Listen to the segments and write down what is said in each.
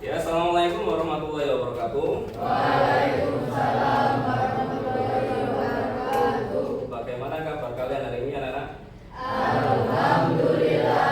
Ya, assalamualaikum warahmatullahi wabarakatuh. Waalaikumsalam warahmatullahi wabarakatuh. Bagaimana kabar kalian hari ini, anak-anak? Alhamdulillah,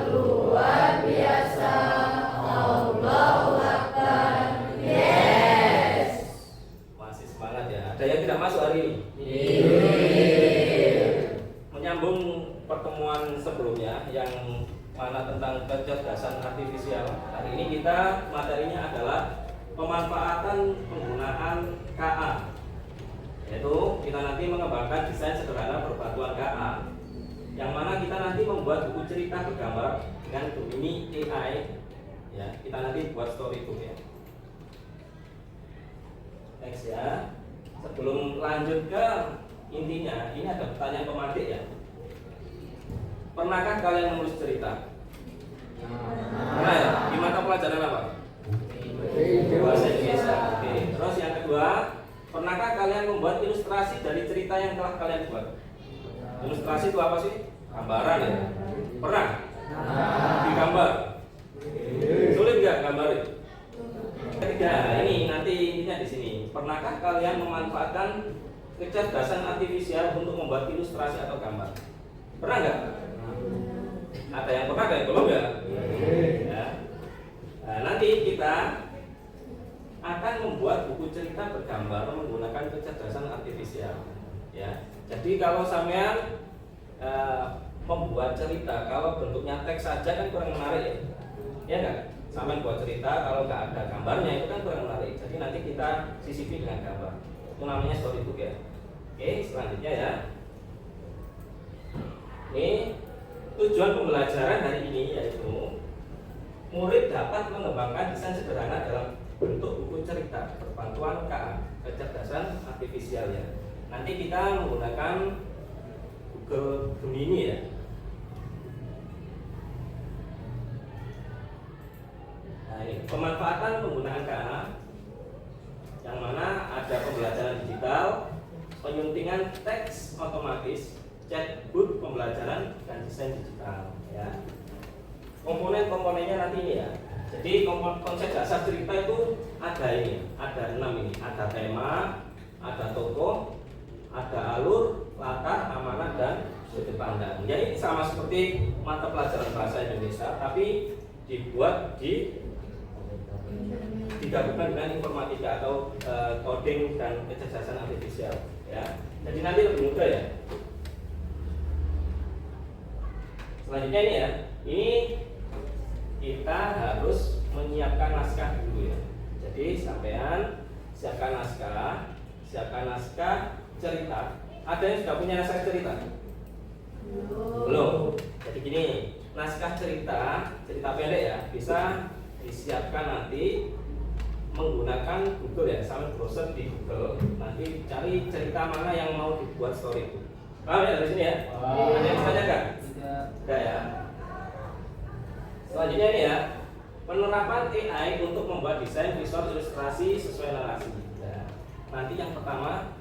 luar biasa. Allahu Akbar. Yes. Masih semangat ya? Ada yang tidak masuk hari ini? Menyambung pertemuan sebelumnya yang mana tentang kecerdasan artifisial. Hari ini kita materinya adalah pemanfaatan penggunaan KA, yaitu kita nanti mengembangkan desain sederhana berbantuan KA, yang mana kita nanti membuat buku cerita bergambar dengan Gemini AI. Ya, kita nanti buat storybook ya. Next ya. Sebelum lanjut ke intinya, ini ada pertanyaan pemantik ya. Pernahkah kalian menulis cerita? Pernah ya? Di mata pelajaran apa? Bahasa Indonesia. Oke. Terus yang kedua, pernahkah kalian membuat ilustrasi dari cerita yang telah kalian buat? Ilustrasi itu apa sih? Gambaran ya? Pernah? Digambar? Sulit nggak gambarin? Ketiga, ini nanti intinya di sini. Pernahkah kalian memanfaatkan kecerdasan artifisial untuk membuat ilustrasi atau gambar? Pernah nggak? Ada yang pernah, ada yang belum ya? Ya. Nah, nanti kita akan membuat buku cerita bergambar menggunakan kecerdasan artifisial. Ya. Jadi kalau sampean membuat cerita, kalau bentuknya teks saja kan kurang menarik ya, ya nggak? Sampean buat cerita kalau nggak ada gambarnya itu kan kurang menarik. Jadi nanti kita sisipi dengan gambar. Itu namanya storybook ya. Oke, selanjutnya ya. Ini tujuan pembelajaran hari ini yaitu murid dapat mengembangkan desain sederhana dalam bentuk buku cerita berbantuan KA, kecerdasan artifisial ya. Nanti kita menggunakan Google Gemini ya. Nah, ini pemanfaatan penggunaan KA yang mana ada pembelajaran digital, penyuntingan teks otomatis, chatbot pembelajaran dan desain digital ya. Komponen-komponennya nanti ini ya. Jadi konsep dasar cerita itu ada ini, ada 6 ini. Ada tema, ada tokoh, ada alur, latar, amanat dan sudut pandang. Jadi sama seperti mata pelajaran bahasa Indonesia, tapi dibuat digabungkan dengan informatika atau coding dan kecerdasan artifisial ya. Jadi nanti lebih mudah ya. Selanjutnya ini ya, ini kita harus menyiapkan naskah dulu ya. Jadi sampean siapkan naskah cerita. Ada yang sudah punya naskah cerita? Belum. Jadi gini, naskah cerita pendek ya, bisa disiapkan nanti menggunakan Google ya. Sampai browser di Google, nanti cari cerita mana yang mau dibuat storybook. Paham ya dari sini ya? Ada yang ditanyakan? Tidak ya. Selanjutnya ini ya, penerapan AI untuk membuat desain visual ilustrasi sesuai narasi. Nah, nanti yang pertama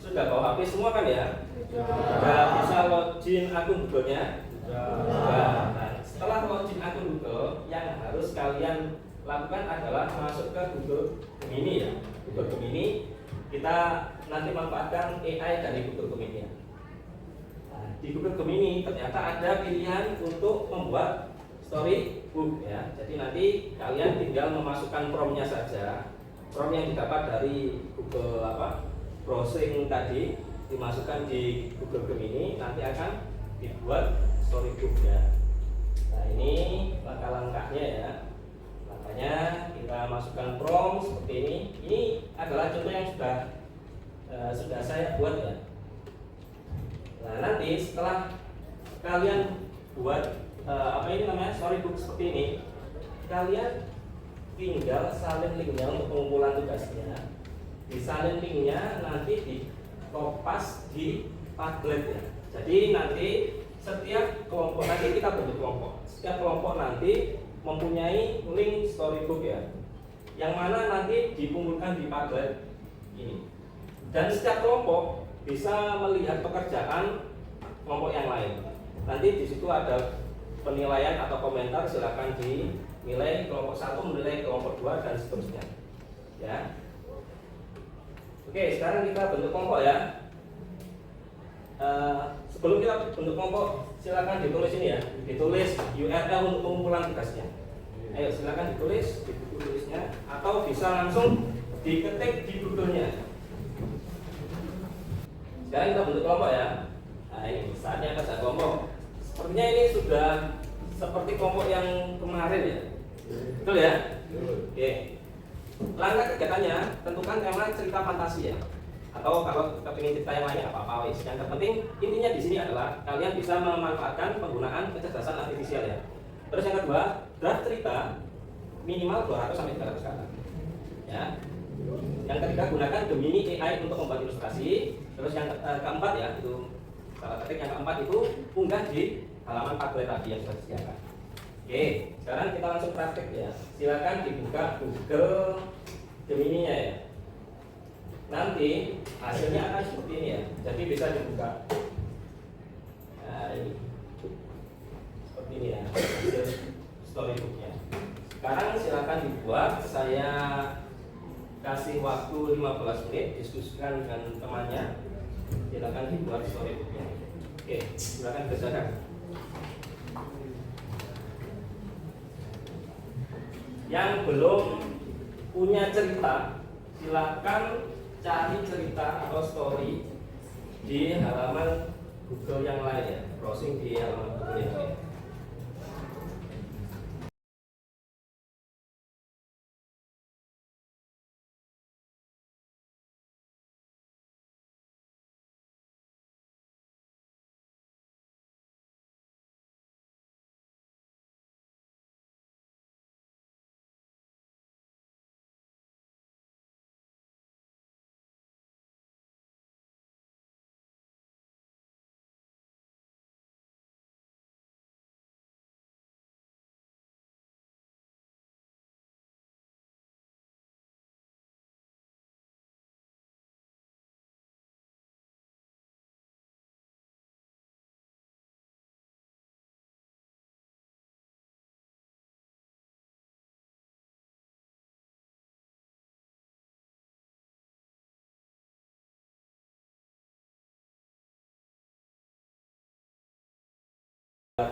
sudah bawa HP semua kan ya? Sudah bisa login akun Google-nya? Sudah. Nah, setelah login akun Google, yang harus kalian lakukan adalah masuk ke Google Gemini ya. Google Gemini, kita nanti manfaatkan AI dari Google Gemini ya. Di Google Gemini ternyata ada pilihan untuk membuat storybook ya. Jadi nanti kalian tinggal memasukkan prompt-nya saja. Prompt yang didapat dari Google browsing tadi dimasukkan di Google Gemini, nanti akan dibuat storybook ya. Nah, ini langkah-langkahnya ya. Makanya kita masukkan prompt seperti ini. Ini adalah contoh yang sudah saya buat ya. Nah, nanti setelah kalian buat storybook seperti ini, kalian tinggal salin linknya untuk pengumpulan tugasnya. Disalin linknya nanti dikopas di Padlet ya. Jadi nanti setiap kelompok, nanti kita bentuk kelompok. Setiap kelompok nanti mempunyai link storybook ya, yang mana nanti dikumpulkan di Padlet ini. Dan setiap kelompok bisa melihat pekerjaan kelompok yang lain. Nanti di situ ada penilaian atau komentar, silakan nilai kelompok 1 menilai kelompok 2 dan seterusnya. Ya. Oke, sekarang kita bentuk kelompok ya. Sebelum kita bentuk kelompok, silakan ditulis ini ya. Ditulis URL untuk pengumpulan tugasnya. Ayo silakan ditulis di buku tulisnya atau bisa langsung diketik di Google-nya. Sekarang kita bentuk kelompok ya. Nah, ini saatnya kerja kelompok. Sepertinya ini sudah seperti kelompok yang kemarin ya. Betul ya? Oke. Langkah kegiatannya, tentukan tema cerita fantasi ya. Atau kalau kita ingin cerita yang lainnya apa-apa wis. Yang terpenting intinya di sini adalah kalian bisa memanfaatkan penggunaan kecerdasan artifisial ya. Terus yang kedua, draft cerita minimal 200 sampai 300 kata. Ya. Yang ketiga, gunakan Gemini AI untuk membuat ilustrasi. Terus yang keempat ya, itu salah ketik yang keempat itu unggah di halaman Padlet tadi yang sudah disediakan. Oke, sekarang kita langsung praktek ya. Silakan dibuka Google Gemini-nya ya. Nanti hasilnya akan seperti ini ya. Jadi bisa dibuka. Nah, ini. Seperti ini ya. Hasil storybook-nya. Sekarang silakan dibuat. Saya kasih waktu 15 menit diskusikan dengan temannya. Silakan dibuat storybook-nya. Oke, silakan kerjakan. Yang belum punya cerita, silakan cari cerita atau story di halaman Google yang lain ya, browsing di halaman Google yang lain.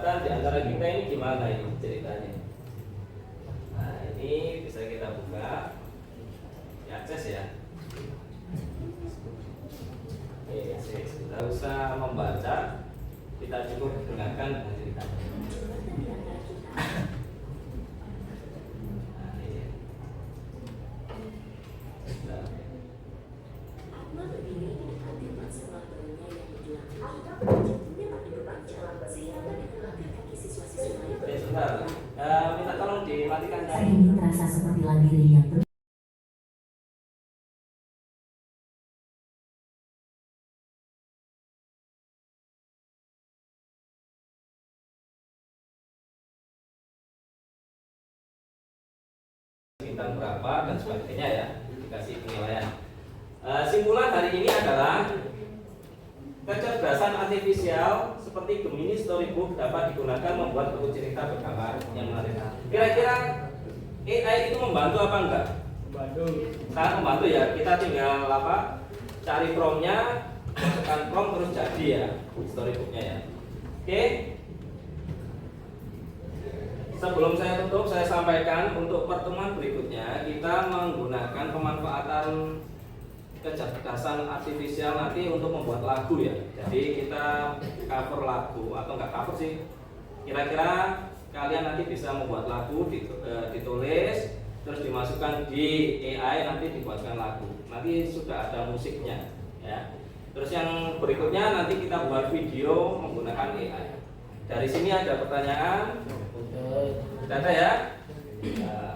Di antara kita ini gimana ini ceritanya? Nah, ini bisa kita buka, diakses ya. Oke, tidak usah membaca, kita cukup dengarkan ceritanya. Nah, ini. Sebentar, minta tolong dimatikan. Saya ini terasa seperti labirin yang bintang berapa dan sebagainya ya, dikasih penilaian. Simpulan hari ini adalah kecerdasan artifisial seperti Gemini Storybook dapat digunakan membuat buku cerita bergambar yang menarik. Kira-kira AI itu membantu apa enggak? Membantu. Sangat membantu ya. Kita tinggal cari prompt-nya, masukkan prompt terus jadi ya storybook-nya ya. Oke. Sebelum saya tutup, saya sampaikan untuk pertemuan berikutnya kita menggunakan pemanfaatan kecerdasan artifisial nanti untuk membuat lagu ya. Jadi kita cover lagu atau enggak cover sih. Kira-kira kalian nanti bisa membuat lagu, ditulis, terus dimasukkan di AI, nanti dibuatkan lagu. Nanti sudah ada musiknya ya. Terus yang berikutnya nanti kita buat video menggunakan AI. Dari sini ada pertanyaan? Tidak ada ya? Nah,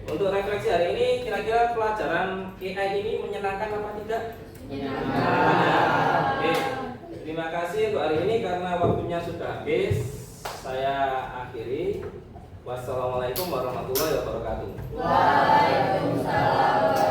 untuk refleksi hari ini, kira-kira pelajaran AI ini menyenangkan apa tidak? Menyenangkan. Oke. Terima kasih untuk hari ini karena waktunya sudah habis. Saya akhiri. Wassalamualaikum warahmatullahi wabarakatuh. Waalaikumsalam.